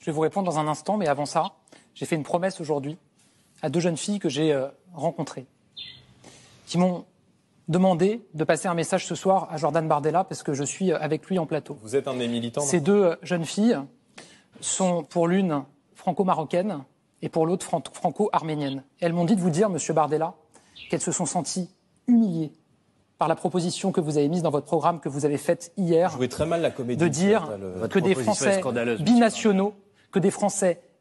Je vais vous répondre dans un instant, mais avant ça, j'ai fait une promesse aujourd'hui à 2 jeunes filles que j'ai rencontrées, qui m'ont demandé de passer un message ce soir à Jordan Bardella parce que je suis avec lui en plateau. Vous êtes un des militants. Ces 2 jeunes filles sont pour l'une franco-marocaine et pour l'autre franco-arménienne. Et elles m'ont dit de vous dire, Monsieur Bardella, qu'elles se sont senties humiliées par la proposition que vous avez mise dans votre programme, que vous avez faite hier, Jouez très mal la comédie, de dire que des Français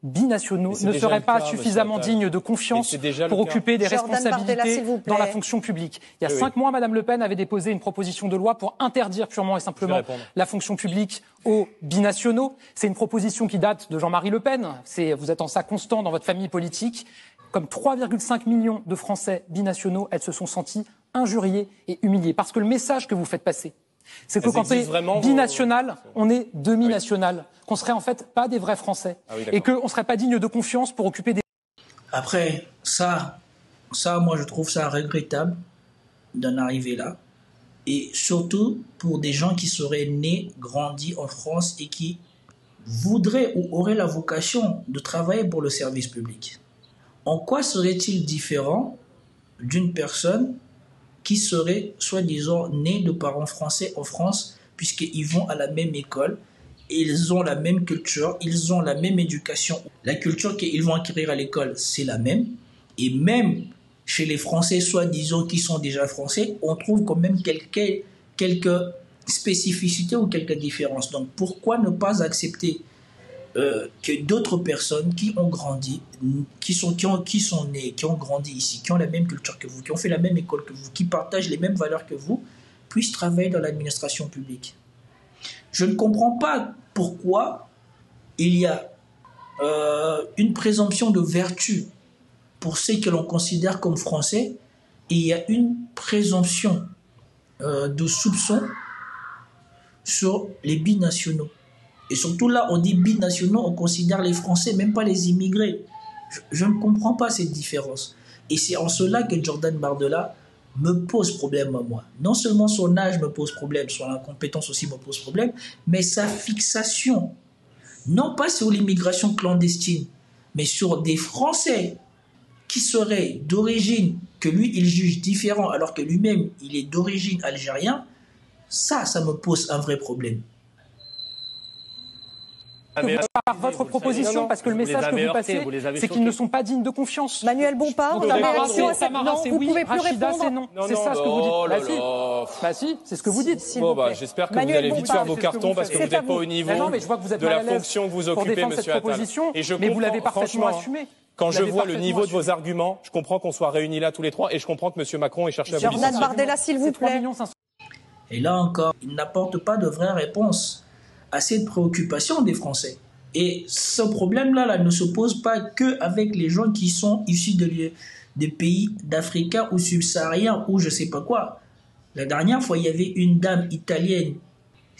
binationaux, ne seraient pas suffisamment dignes de confiance pour occuper des responsabilités dans la fonction publique. Il y a 5 mois, Madame Le Pen avait déposé une proposition de loi pour interdire purement et simplement la fonction publique aux binationaux. C'est une proposition qui date de Jean-Marie Le Pen. Vous êtes en ça constant dans votre famille politique. Comme 3,5 millions de Français binationaux, elles se sont senties injuriées et humiliées. Parce que le message que vous faites passer, c'est que quand on est binational, on est demi-national, qu'on serait en fait pas des vrais Français, et qu'on ne serait pas digne de confiance pour occuper des... Après, ça, moi je trouve ça regrettable d'en arriver là, et surtout pour des gens qui seraient nés, grandis en France et qui voudraient ou auraient la vocation de travailler pour le service public. En quoi serait-il différent d'une personne qui seraient soi-disant nés de parents français en France, puisqu'ils vont à la même école, ils ont la même culture, ils ont la même éducation. La culture qu'ils vont acquérir à l'école, c'est la même. Et même chez les Français, soi-disant qui sont déjà français, on trouve quand même quelques spécificités ou quelques différences. Donc pourquoi ne pas accepter que d'autres personnes qui ont grandi, qui sont nés, qui ont grandi ici, qui ont la même culture que vous, qui ont fait la même école que vous, qui partagent les mêmes valeurs que vous, puissent travailler dans l'administration publique. Je ne comprends pas pourquoi il y a une présomption de vertu pour ceux que l'on considère comme français et il y a une présomption de soupçon sur les binationaux. Et surtout là, on dit binationaux, on considère les Français, même pas les immigrés. Je ne comprends pas cette différence. Et c'est en cela que Jordan Bardella me pose problème à moi. Non seulement son âge me pose problème, son incompétence aussi me pose problème, mais sa fixation, non pas sur l'immigration clandestine, mais sur des Français qui seraient d'origine, que lui, il juge différent, alors que lui-même, il est d'origine algérienne, ça me pose un vrai problème. Par votre proposition, parce que le message que vous passez, c'est qu'ils ne sont pas dignes de confiance. Manuel Bompard, vous pouvez plus répondre. C'est non. C'est ça ce que vous dites. Bah si, c'est ce que vous dites. Bon, j'espère que vous allez vite faire vos cartons parce que vous n'êtes pas au niveau de la fonction que vous occupez, monsieur Attal. Mais vous l'avez parfaitement assumé. Quand je vois le niveau de vos arguments, je comprends qu'on soit réunis là tous les trois et je comprends que monsieur Macron ait cherché à vous licencier. Jordan Bardella, s'il vous plaît. Et là encore, il n'apporte pas de vraies réponses à cette préoccupation des Français. Et ce problème-là ne se pose pas qu'avec les gens qui sont issus des pays d'Afrique ou subsahariens ou je ne sais pas quoi. La dernière fois, il y avait une dame italienne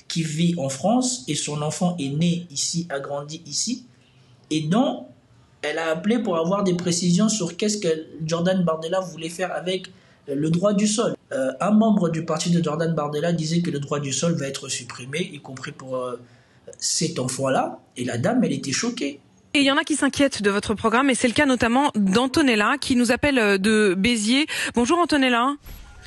qui vit en France et son enfant est né ici, a grandi ici, et dont elle a appelé pour avoir des précisions sur qu'est-ce que Jordan Bardella voulait faire avec le droit du sol. Un membre du parti de Jordan Bardella disait que le droit du sol va être supprimé, y compris pour cet enfant-là. Et la dame, elle était choquée. Et il y en a qui s'inquiètent de votre programme, et c'est le cas notamment d'Antonella, qui nous appelle de Béziers. Bonjour Antonella.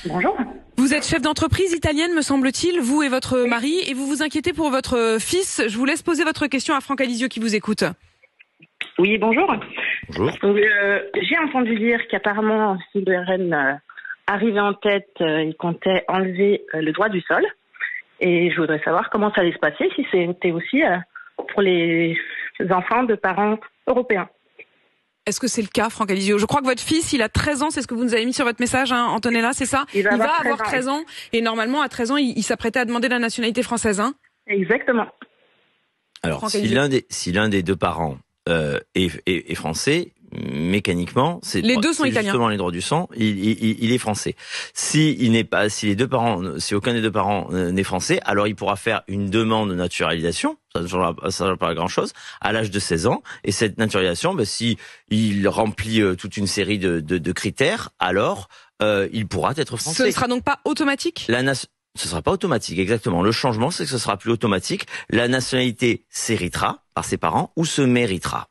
Bonjour. Vous êtes chef d'entreprise italienne, me semble-t-il, vous et votre mari, et vous vous inquiétez pour votre fils. Je vous laisse poser votre question à Franck Alizio qui vous écoute. Oui, bonjour. Bonjour. J'ai entendu dire qu'apparemment, si le RN arrivait en tête, il comptait enlever le droit du sol. Et je voudrais savoir comment ça allait se passer, si c'était aussi pour les enfants de parents européens. Est-ce que c'est le cas, Franck Alizio? Je crois que votre fils, il a 13 ans, c'est ce que vous nous avez mis sur votre message, hein, Antonella, c'est ça? Il va avoir 13 ans, et normalement, à 13 ans, il s'apprêtait à demander la nationalité française, hein? Exactement. Alors, si l'un des deux parents est français, mécaniquement, les deux sont italiens. Justement les droits du sang, il est français. Si aucun des deux parents n'est français, alors il pourra faire une demande de naturalisation, ça ne changera pas grand chose, à l'âge de 16 ans, et cette naturalisation, si il remplit toute une série de critères, alors il pourra être français. Ce ne sera donc pas automatique? Ce sera pas automatique, exactement. Le changement, c'est que ce sera plus automatique. La nationalité s'héritera, par ses parents ou se méritera.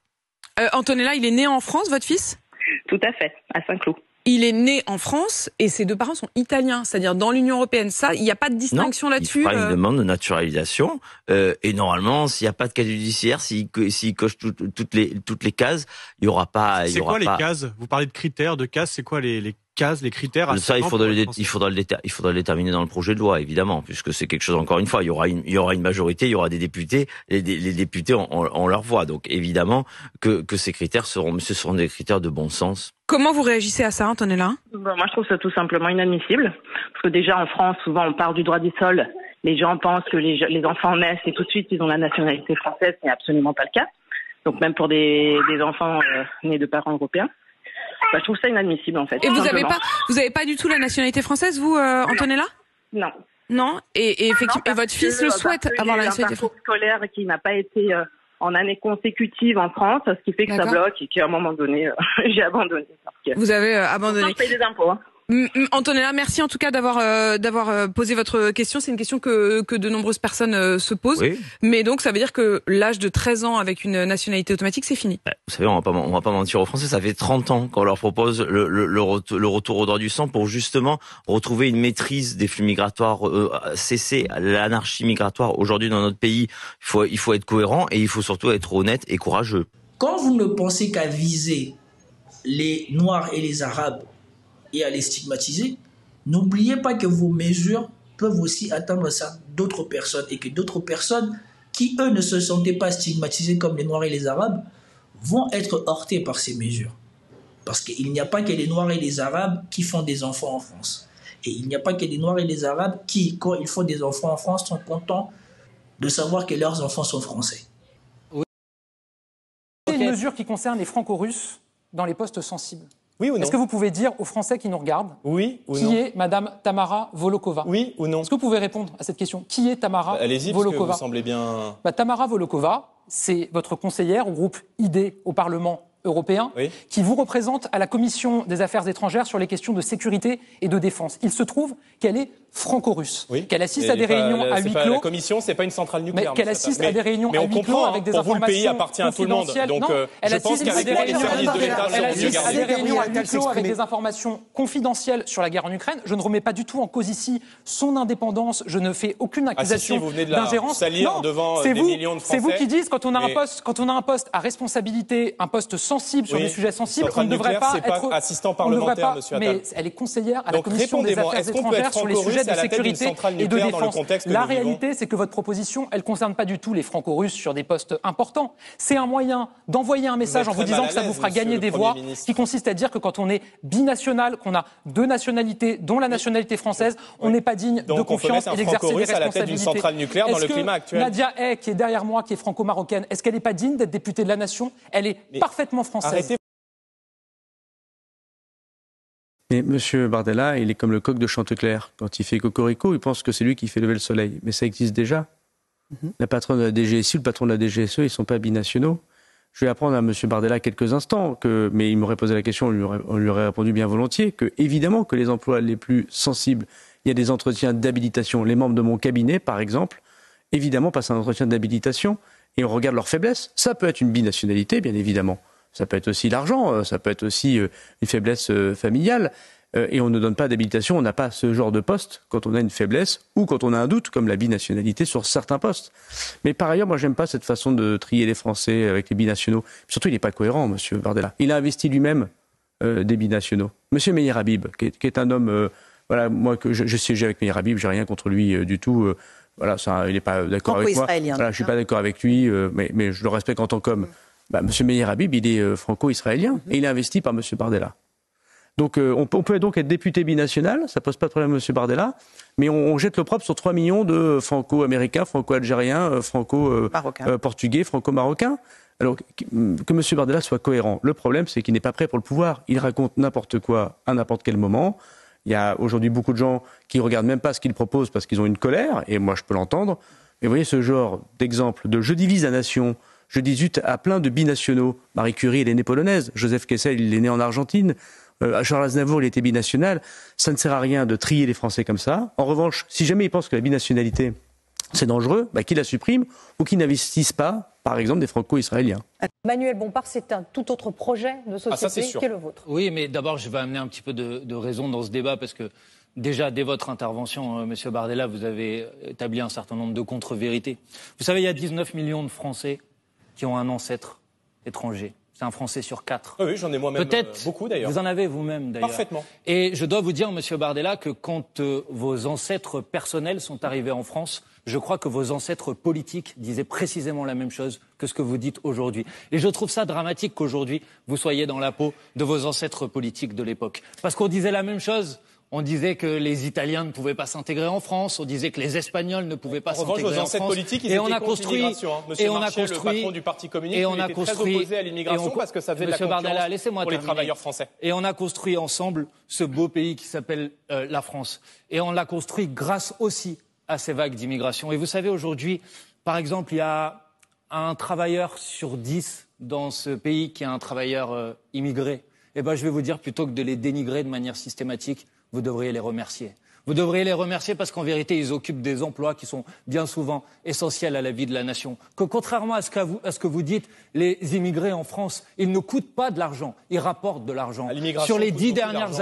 Antonella, il est né en France, votre fils ? Tout à fait, à Saint-Cloud. Il est né en France et ses deux parents sont italiens, c'est-à-dire dans l'Union européenne. Ça, il n'y a pas de distinction là-dessus. Il fera une demande de naturalisation et normalement, s'il n'y a pas de cas judiciaire, s'il coche toutes les cases, il y aura pas. C'est quoi les cases ? Vous parlez de critères, de cases. C'est quoi les cases, les critères? Ça, il faudra le déterminer dans le projet de loi, évidemment, puisque c'est quelque chose. Encore une fois, il y aura une majorité, il y aura des députés. Les députés ont leur voix, donc évidemment que ces critères seront des critères de bon sens. Comment vous réagissez à ça, Antonella ? Moi, je trouve ça tout simplement inadmissible. Parce que déjà, en France, souvent, on parle du droit du sol. Les gens pensent que les enfants naissent et tout de suite, ils ont la nationalité française. Ce n'est absolument pas le cas. Donc, même pour des enfants nés de parents européens. Je trouve ça inadmissible, en fait. Et vous avez pas du tout la nationalité française, vous, Antonella ? Non. Non ? Et effectivement, et votre fils le souhaite avoir la nationalité française ? Un parcours scolaire qui n'a pas été en année consécutive en France, ce qui fait que ça bloque et qu'à un moment donné, j'ai abandonné. Vous avez abandonné. Je paye des impôts. Antonella, merci en tout cas d'avoir posé votre question. C'est une question que de nombreuses personnes se posent. Oui. Mais donc ça veut dire que l'âge de 13 ans avec une nationalité automatique, c'est fini. Vous savez, on va pas mentir aux Français. Ça fait 30 ans qu'on leur propose le retour au droit du sang pour justement retrouver une maîtrise des flux migratoires, cesser l'anarchie migratoire aujourd'hui dans notre pays. Il faut être cohérent et il faut surtout être honnête et courageux. Quand vous ne pensez qu'à viser les Noirs et les Arabes et à les stigmatiser, n'oubliez pas que vos mesures peuvent aussi atteindre ça d'autres personnes et que d'autres personnes qui, eux, ne se sentaient pas stigmatisées comme les Noirs et les Arabes vont être heurtées par ces mesures. Parce qu'il n'y a pas que les Noirs et les Arabes qui font des enfants en France. Et il n'y a pas que les Noirs et les Arabes qui, quand ils font des enfants en France, sont contents de savoir que leurs enfants sont français. C'est une mesure qui concerne les franco-russes dans les postes sensibles. Oui ou non ? Est-ce que vous pouvez dire aux Français qui nous regardent qui est Madame Tamara Volokova ? Oui ou non ? Est-ce que vous pouvez répondre à cette question ? Qui est Tamara Volokova ? Allez-y, parce que vous semblez bien... Tamara Volokova, c'est votre conseillère au groupe ID au Parlement européen, qui vous représente à la Commission des Affaires étrangères sur les questions de sécurité et de défense. Il se trouve qu'elle est franco-russe, qu'elle assiste à des réunions à huis clos. La Commission, c'est pas une centrale nucléaire. Mais qu'elle assiste à des réunions à huis clos avec des informations confidentielles. Pour vous, le pays appartient à tout le monde. Donc, je pense qu'avec les services de l'État, elle assiste à des réunions à huis clos avec des informations confidentielles sur la guerre en Ukraine. Je ne remets pas du tout en cause ici son indépendance. Je ne fais aucune accusation d'ingérence. Salir devant des millions de Français. C'est vous qui dites quand on a un poste à responsabilité, un poste sensible sur des sujets sensibles, on ne devrait pas être assistant parlementaire, monsieur Attal. Mais elle est conseillère à la Commission des Affaires étrangères sur les sujets de sécurité et de défense. La réalité, c'est que votre proposition, elle ne concerne pas du tout les franco-russes sur des postes importants. C'est un moyen d'envoyer un message en vous disant que ça vous fera gagner des voix, qui consiste à dire que quand on est binational, qu'on a deux nationalités, dont la nationalité française, on n'est pas digne de confiance et d'exercer des responsabilités. Nadia Hay, qui est derrière moi, qui est franco-marocaine, est-ce qu'elle n'est pas digne d'être députée de la nation ? Elle est parfaitement française. Mais M. Bardella, il est comme le coq de Chantecler. Quand il fait cocorico, il pense que c'est lui qui fait lever le soleil. Mais ça existe déjà. La patronne de la DGSI, le patron de la DGSE, ils ne sont pas binationaux. Je vais apprendre à M. Bardella quelques instants, mais il m'aurait posé la question, on lui aurait répondu bien volontiers, que évidemment que les emplois les plus sensibles, il y a des entretiens d'habilitation. Les membres de mon cabinet, par exemple, évidemment passent un entretien d'habilitation et on regarde leurs faiblesses. Ça peut être une binationalité, bien évidemment. Ça peut être aussi l'argent, ça peut être aussi une faiblesse familiale. Et on ne donne pas d'habilitation, on n'a pas ce genre de poste quand on a une faiblesse ou quand on a un doute, comme la binationalité sur certains postes. Mais par ailleurs, moi, j'aime pas cette façon de trier les Français avec les binationaux. Surtout, il n'est pas cohérent, M. Bardella. Il a investi lui-même des binationaux. M. Meyer Habib, qui est un homme... voilà, moi, que je siégeais avec Meyer Habib, j'ai rien contre lui du tout. Voilà, ça, il n'est pas d'accord avec moi. Voilà, je suis pas d'accord avec lui, mais je le respecte en tant qu'homme. M. Meyer Habib, il est franco-israélien et il est investi par M. Bardella. Donc on peut donc être député binational, ça pose pas de problème à M. Bardella, mais on jette l'opprobre sur 3 millions de franco-américains, franco-algériens, franco-portugais, franco-marocains. Alors que M. Bardella soit cohérent. Le problème, c'est qu'il n'est pas prêt pour le pouvoir. Il raconte n'importe quoi à n'importe quel moment. Il y a aujourd'hui beaucoup de gens qui ne regardent même pas ce qu'il propose parce qu'ils ont une colère, et moi je peux l'entendre. Mais vous voyez ce genre d'exemple de « je divise la nation », je dis zut à plein de binationaux. Marie Curie, elle est née polonaise. Joseph Kessel, il est né en Argentine. Charles Aznavour, il était binational. Ça ne sert à rien de trier les Français comme ça. En revanche, si jamais ils pensent que la binationalité, c'est dangereux, qu'il la supprime ou qu'il n'investisse pas, par exemple, des franco-israéliens. Manuel Bompard, c'est un tout autre projet de société qu'est le vôtre. Oui, mais d'abord, je vais amener un petit peu de raison dans ce débat parce que déjà, dès votre intervention, Monsieur Bardella, vous avez établi un certain nombre de contre-vérités. Vous savez, il y a 19 millions de Français qui ont un ancêtre étranger. C'est un Français sur 4. Oui, j'en ai moi-même beaucoup d'ailleurs. Vous en avez vous-même d'ailleurs. Parfaitement. Et je dois vous dire, Monsieur Bardella, que quand vos ancêtres personnels sont arrivés en France, je crois que vos ancêtres politiques disaient précisément la même chose que ce que vous dites aujourd'hui. Et je trouve ça dramatique qu'aujourd'hui, vous soyez dans la peau de vos ancêtres politiques de l'époque. Parce qu'on disait la même chose. On disait que les Italiens ne pouvaient pas s'intégrer en France. On disait que les Espagnols ne pouvaient pas s'intégrer en France. Vos ancêtres politiques, ils étaient contre l'immigration. Monsieur Marchais, le patron du Parti communiste, il était très opposé à l'immigration parce que ça faisait de la concurrence pour les travailleurs français. Et on a construit ensemble ce beau pays qui s'appelle la France. Et on l'a construit grâce aussi à ces vagues d'immigration. Et vous savez, aujourd'hui, par exemple, il y a un travailleur sur 10 dans ce pays qui est un travailleur immigré. Eh ben, je vais vous dire, plutôt que de les dénigrer de manière systématique, vous devriez les remercier. Vous devriez les remercier parce qu'en vérité, ils occupent des emplois qui sont bien souvent essentiels à la vie de la nation. Que contrairement à ce que vous dites, les immigrés en France, ils ne coûtent pas de l'argent, ils rapportent de l'argent. Sur les 10 dernières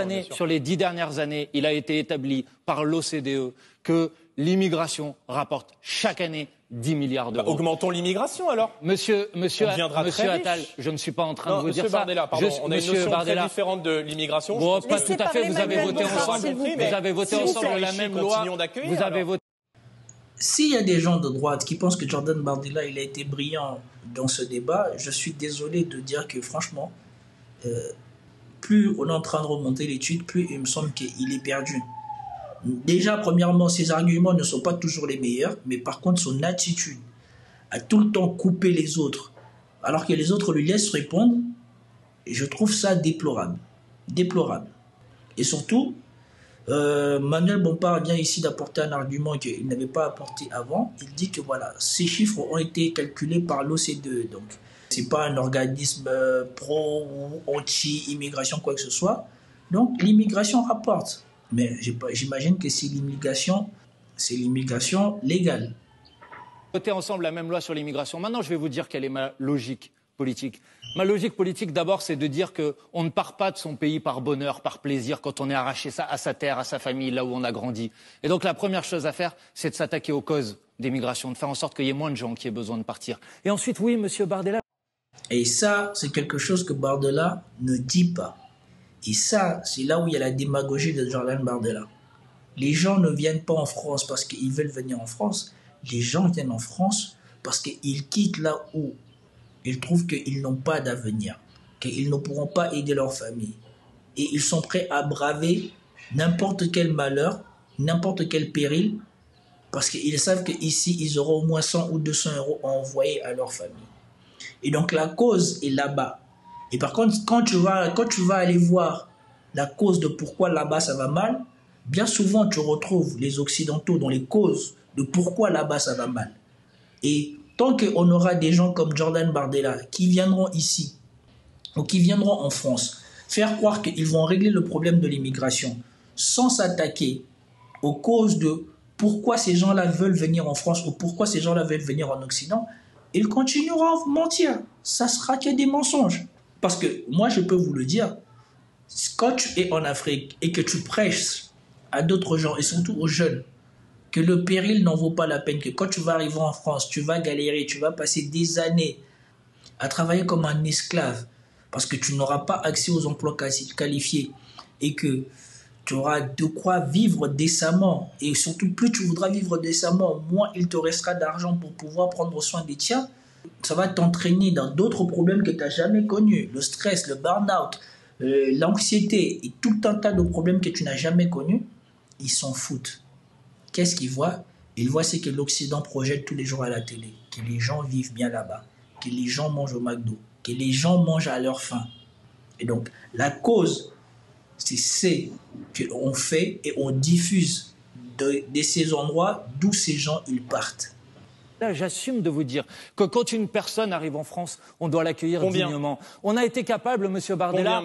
années, il a été établi par l'OCDE que l'immigration rapporte chaque année 10 milliards d'euros. Augmentons l'immigration alors. Monsieur Attal, je ne suis pas en train de vous dire ça. Bardella, pardon, on a une notion très différente de l'immigration. Bon, pas tout à fait, vous avez voté ensemble. Vous avez voté ensemble la même loi. Vous avez voté. S'il y a des gens de droite qui pensent que Jordan Bardella il a été brillant dans ce débat, je suis désolé de dire que franchement, plus on est en train de remonter l'étude, plus il me semble qu'il est perdu. Déjà, premièrement, ses arguments ne sont pas toujours les meilleurs, mais par contre, son attitude à tout le temps couper les autres, alors que les autres lui laissent répondre, je trouve ça déplorable. Déplorable. Et surtout, Manuel Bompard vient ici d'apporter un argument qu'il n'avait pas apporté avant. Il dit que voilà, ces chiffres ont été calculés par l'OCDE. Donc, ce n'est pas un organisme pro ou anti-immigration, quoi que ce soit. Donc, l'immigration rapporte. Mais j'imagine que c'est l'immigration légale. Voter ensemble la même loi sur l'immigration. Maintenant, je vais vous dire quelle est ma logique politique. Ma logique politique, d'abord, c'est de dire qu'on ne part pas de son pays par bonheur, par plaisir, quand on est arraché à sa terre, à sa famille, là où on a grandi. Et donc, la première chose à faire, c'est de s'attaquer aux causes des migrations, de faire en sorte qu'il y ait moins de gens qui aient besoin de partir. Et ensuite, oui, Monsieur Bardella. Et ça, c'est quelque chose que Bardella ne dit pas. Et ça, c'est là où il y a la démagogie de Jordan Bardella. Les gens ne viennent pas en France parce qu'ils veulent venir en France. Les gens viennent en France parce qu'ils quittent là où ils trouvent qu'ils n'ont pas d'avenir, qu'ils ne pourront pas aider leur famille. Et ils sont prêts à braver n'importe quel malheur, n'importe quel péril, parce qu'ils savent qu'ici, ils auront au moins 100 ou 200 euros à envoyer à leur famille. Et donc la cause est là-bas. Et par contre, quand tu vas aller voir la cause de pourquoi là-bas ça va mal, bien souvent tu retrouves les Occidentaux dans les causes de pourquoi là-bas ça va mal. Et tant qu'on aura des gens comme Jordan Bardella qui viendront ici ou qui viendront en France faire croire qu'ils vont régler le problème de l'immigration sans s'attaquer aux causes de pourquoi ces gens-là veulent venir en France ou pourquoi ces gens-là veulent venir en Occident, ils continueront à mentir. Ça sera que des mensonges. Parce que moi, je peux vous le dire, quand tu es en Afrique et que tu prêches à d'autres gens, et surtout aux jeunes, que le péril n'en vaut pas la peine, que quand tu vas arriver en France, tu vas galérer, tu vas passer des années à travailler comme un esclave, parce que tu n'auras pas accès aux emplois qualifiés, et que tu auras de quoi vivre décemment, et surtout plus tu voudras vivre décemment, moins il te restera d'argent pour pouvoir prendre soin des tiens. Ça va t'entraîner dans d'autres problèmes que tu n'as jamais connus. Le stress, le burn-out, l'anxiété et tout un tas de problèmes que tu n'as jamais connus. Ils s'en foutent. Qu'est-ce qu'ils voient? Ils voient ce que l'Occident projette tous les jours à la télé. Que les gens vivent bien là-bas. Que les gens mangent au McDo. Que les gens mangent à leur faim. Et donc, la cause, c'est ce qu'on fait et on diffuse de ces endroits d'où ces gens ils partent. Là, j'assume de vous dire que quand une personne arrive en France, on doit l'accueillir dignement. On a été capable, Monsieur Bardella,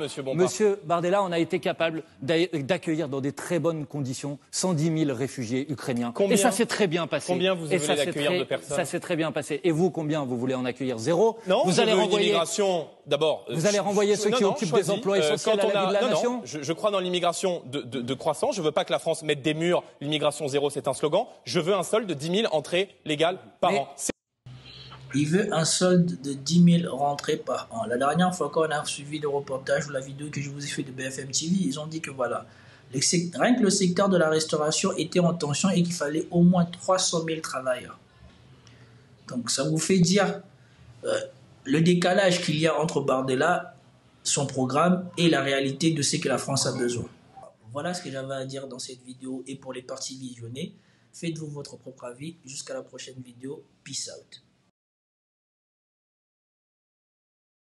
on a été capable d'accueillir dans des très bonnes conditions 110 000 réfugiés ukrainiens. Et ça s'est très bien passé. Combien vous voulez accueillir de personnes? Ça s'est très bien passé. Et vous, combien vous voulez en accueillir? 0? Non, vous allez renvoyer l'immigration d'abord. Vous allez renvoyer ceux qui occupent des emplois essentiels à la vie de la nation? Je crois dans l'immigration de croissance. Je veux pas que la France mette des murs. L'immigration zéro, c'est un slogan. Je veux un solde de 10 000 entrées légales par an. Il veut un solde de 10 000 rentrées par an. La dernière fois qu'on a suivi le reportage ou la vidéo que je vous ai fait de BFM TV, ils ont dit que voilà, rien que le secteur de la restauration était en tension et qu'il fallait au moins 300 000 travailleurs. Donc ça vous fait dire le décalage qu'il y a entre Bardella, son programme et la réalité de ce que la France a besoin. Voilà ce que j'avais à dire dans cette vidéo et pour les parties visionnées. Faites-vous votre propre avis. Jusqu'à la prochaine vidéo. Peace out.